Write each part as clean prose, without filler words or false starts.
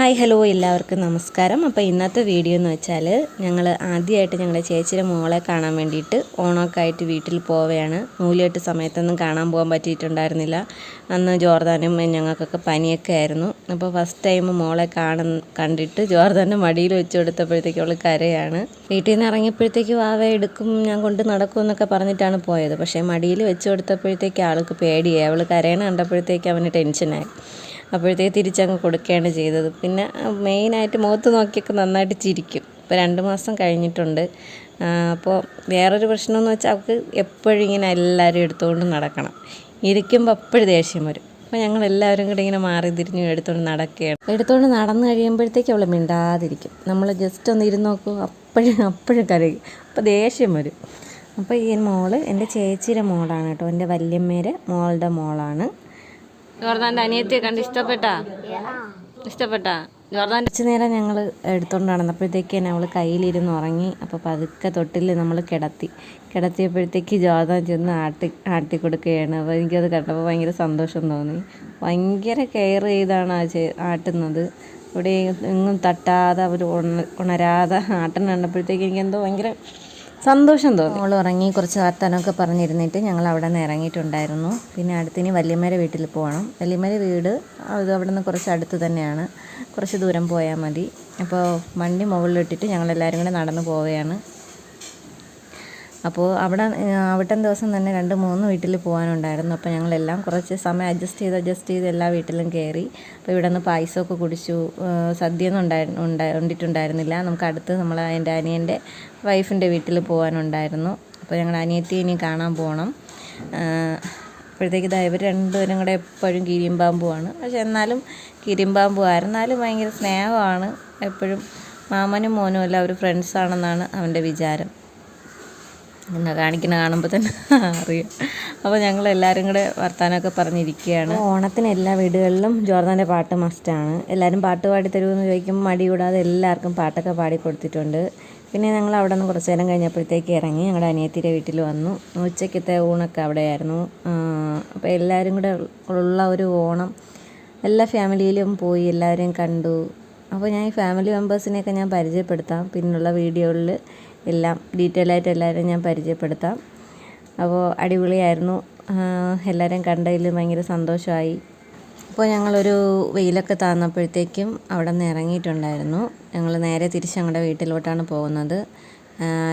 Hi hello എല്ലാവർക്കും നമസ്കാരം. അപ്പോൾ ഇന്നത്തെ വീഡിയോ എന്ന് വെച്ചാൽ ഞങ്ങൾ ആദ്യമായിട്ട് ഞങ്ങളുടെ ചേച്ചിയുടെ മോളെ കാണാൻ വേണ്ടിയിട്ട് ഓണമൊക്കെ ആയിട്ട് വീട്ടിൽ പോവുകയാണ്. നൂലികെട്ട് സമയത്തൊന്നും കാണാൻ പോകാൻ പറ്റിയിട്ടുണ്ടായിരുന്നില്ല. അന്ന് ജോർദാനും ഞങ്ങൾക്കൊക്കെ പനിയൊക്കെ ആയിരുന്നു. അപ്പോൾ ഫസ്റ്റ് ടൈം മോളെ കണ്ടിട്ട് ജോർദാൻ്റെ മടിയിൽ വെച്ച് കൊടുത്തപ്പോഴത്തേക്ക് അവൾ കരയാണ്. വീട്ടിൽ നിന്ന് ഇറങ്ങിയപ്പോഴത്തേക്ക് വാവ എടുക്കും, ഞാൻ കൊണ്ട് നടക്കും എന്നൊക്കെ പറഞ്ഞിട്ടാണ് പോയത്. പക്ഷേ മടിയിൽ വെച്ച് കൊടുത്തപ്പോഴത്തേക്ക് ആൾക്ക് പേടിയായി. അവൾ കരയണ കണ്ടപ്പോഴത്തേക്ക് അവന് ടെൻഷനായി. അപ്പോഴത്തേക്ക് തിരിച്ചങ്ങ് കൊടുക്കുകയാണ് ചെയ്തത്. പിന്നെ മെയിനായിട്ട് മുഖത്ത് നോക്കിയൊക്കെ നന്നായിട്ട് ചിരിക്കും. ഇപ്പോൾ 2 മാസം കഴിഞ്ഞിട്ടുണ്ട്. അപ്പോൾ വേറൊരു പ്രശ്നമെന്ന് വെച്ചാൽ അവൾക്ക് എപ്പോഴും ഇങ്ങനെ എല്ലാവരും എടുത്തുകൊണ്ട് നടക്കണം. ഇരിക്കുമ്പോൾ എപ്പോഴും ദേഷ്യം വരും. അപ്പോൾ ഞങ്ങളെല്ലാവരും കൂടി ഇങ്ങനെ മാറി തിരിഞ്ഞ് എടുത്തുകൊണ്ട് നടക്കുകയാണ്. എടുത്തുകൊണ്ട് നടന്നു കഴിയുമ്പോഴത്തേക്ക് അവൾ മിണ്ടാതിരിക്കും. നമ്മൾ ജസ്റ്റ് ഒന്ന് ഇരുന്ന് നോക്കും, അപ്പോഴും കരയും. അപ്പോൾ ദേഷ്യം വരും. അപ്പോൾ ഈ മോള് എൻ്റെ ചേച്ചിയുടെ മോളാണ് കേട്ടോ. എൻ്റെ വല്യമ്മേരെ മോളുടെ മോളാണ്. ജോർദാൻ്റെ അനിയത്തിയെ കണ്ട് ഇഷ്ടപ്പെട്ടാ? ജോർദാൻ കുറച്ച് നേരം ഞങ്ങൾ എടുത്തുകൊണ്ട് നടന്നപ്പോഴത്തേക്ക് തന്നെ അവൾ കയ്യിലിരുന്ന് ഉറങ്ങി. അപ്പോൾ പതുക്കെ തൊട്ടിൽ നമ്മൾ കിടത്തിയപ്പോഴത്തേക്ക് ജോർദാൻ ചെന്ന് ആട്ടി കൊടുക്കുകയാണ്. അപ്പോൾ എനിക്കത് കണ്ടപ്പോൾ ഭയങ്കര സന്തോഷം തോന്നി. ഭയങ്കര കെയർ ചെയ്താണ് ആട്ടുന്നത്. ഇവിടെ എങ്ങും തട്ടാതെ അവർ ഉണരാതെ ആട്ടം കണ്ടപ്പോഴത്തേക്ക് എനിക്കെന്തോ ഭയങ്കര സന്തോഷം തോന്നി. നമ്മൾ ഉറങ്ങി കുറച്ച് വർത്തമാനമൊക്കെ പറഞ്ഞിരുന്നിട്ട് ഞങ്ങൾ അവിടെ നിന്ന് ഇറങ്ങിയിട്ടുണ്ടായിരുന്നു. പിന്നെ അടുത്തിനി വല്യമ്മേരെ വീട്ടിൽ പോകണം. വല്യമ്മേരെ വീട് അത് അവിടെ നിന്ന് കുറച്ച് അടുത്ത് തന്നെയാണ്, കുറച്ച് ദൂരം പോയാൽ മതി. അപ്പോൾ വണ്ടി മുകളിലിട്ടിട്ട് ഞങ്ങളെല്ലാവരും കൂടെ നടന്നു പോവുകയാണ്. അപ്പോൾ അവിടുത്തെ ദിവസം തന്നെ 2-3 വീട്ടിൽ പോകാനുണ്ടായിരുന്നു. അപ്പോൾ ഞങ്ങളെല്ലാം കുറച്ച് സമയം അഡ്ജസ്റ്റ് ചെയ്ത് എല്ലാ വീട്ടിലും കയറി. അപ്പോൾ ഇവിടെ നിന്ന് പായസമൊക്കെ കുടിച്ചു. സദ്യയൊന്നും ഉണ്ടിട്ടുണ്ടായിരുന്നില്ല. നമുക്ക് അടുത്ത് എൻ്റെ അനിയൻ്റെ വൈഫിൻ്റെ വീട്ടിൽ പോകാനുണ്ടായിരുന്നു. അപ്പോൾ ഞങ്ങൾ അനിയത്തിയെ ഇനി കാണാൻ പോകണം. അപ്പോഴത്തേക്ക് ഇവർ രണ്ടുപേരും കൂടെ എപ്പോഴും കീരിമ്പാമ്പുമാണ്. പക്ഷെ എന്നാലും കീരിമ്പാമ്പുമായിരുന്നാലും ഭയങ്കര സ്നേഹമാണ്. എപ്പോഴും മാമനും മോനും എല്ലാം അവർ ഫ്രണ്ട്സാണെന്നാണ് അവൻ്റെ വിചാരം. എന്നാ കാണുമ്പോൾ തന്നെ അറിയാം. അപ്പോൾ ഞങ്ങളെല്ലാവരും കൂടെ വർത്തമാനമൊക്കെ പറഞ്ഞിരിക്കുകയാണ്. ഓണത്തിന് എല്ലാ വീടുകളിലും ജോർദാൻ്റെ പാട്ട് മസ്റ്റാണ്. എല്ലാവരും പാട്ട് പാടിത്തരുമെന്ന് ചോദിക്കുമ്പോൾ മടി കൂടാതെ എല്ലാവർക്കും പാട്ടൊക്കെ പാടി കൊടുത്തിട്ടുണ്ട്. പിന്നെ ഞങ്ങൾ അവിടെ നിന്ന് കുറച്ച് നേരം കഴിഞ്ഞപ്പോഴത്തേക്ക് ഇറങ്ങി ഞങ്ങളുടെ അനിയത്തിയുടെ വീട്ടിൽ വന്നു. ഉച്ചയ്ക്കത്തെ ഊണൊക്കെ അവിടെയായിരുന്നു. അപ്പോൾ എല്ലാവരും കൂടെ ഉള്ള ഒരു ഓണം എല്ലാ ഫാമിലിയിലും പോയി എല്ലാവരെയും കണ്ടു. അപ്പോൾ ഞാൻ ഈ ഫാമിലി മെമ്പേഴ്സിനെയൊക്കെ ഞാൻ പരിചയപ്പെടുത്താം. പിന്നുള്ള വീഡിയോകളിൽ എല്ലാം ഡീറ്റെയിൽ ആയിട്ട് എല്ലാവരും ഞാൻ പരിചയപ്പെടുത്താം. അപ്പോൾ അടിപൊളിയായിരുന്നു. എല്ലാവരെയും കണ്ടതിൽ ഭയങ്കര സന്തോഷമായി. അപ്പോൾ ഞങ്ങളൊരു വെയിലൊക്കെ താഴ്ന്നപ്പോഴത്തേക്കും അവിടെ നിന്ന് ഇറങ്ങിയിട്ടുണ്ടായിരുന്നു. ഞങ്ങൾ നേരെ തിരിച്ച് ഞങ്ങളുടെ വീട്ടിലോട്ടാണ് പോകുന്നത്.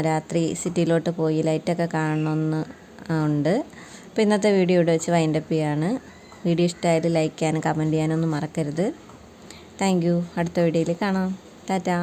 രാത്രി സിറ്റിയിലോട്ട് പോയി ലൈറ്റൊക്കെ കാണണമെന്ന് ഉണ്ട്. അപ്പോൾ ഇന്നത്തെ വീഡിയോ ഇവിടെ വെച്ച് വൈൻഡപ്പ് ചെയ്യാണ്. വീഡിയോ ഇഷ്ടമായാലും ലൈക്ക് ചെയ്യാനും കമൻറ്റ് ചെയ്യാനൊന്നും മറക്കരുത്. Thank you. അടുത്ത വീഡിയോയിൽ കാണാം. ടാറ്റാ.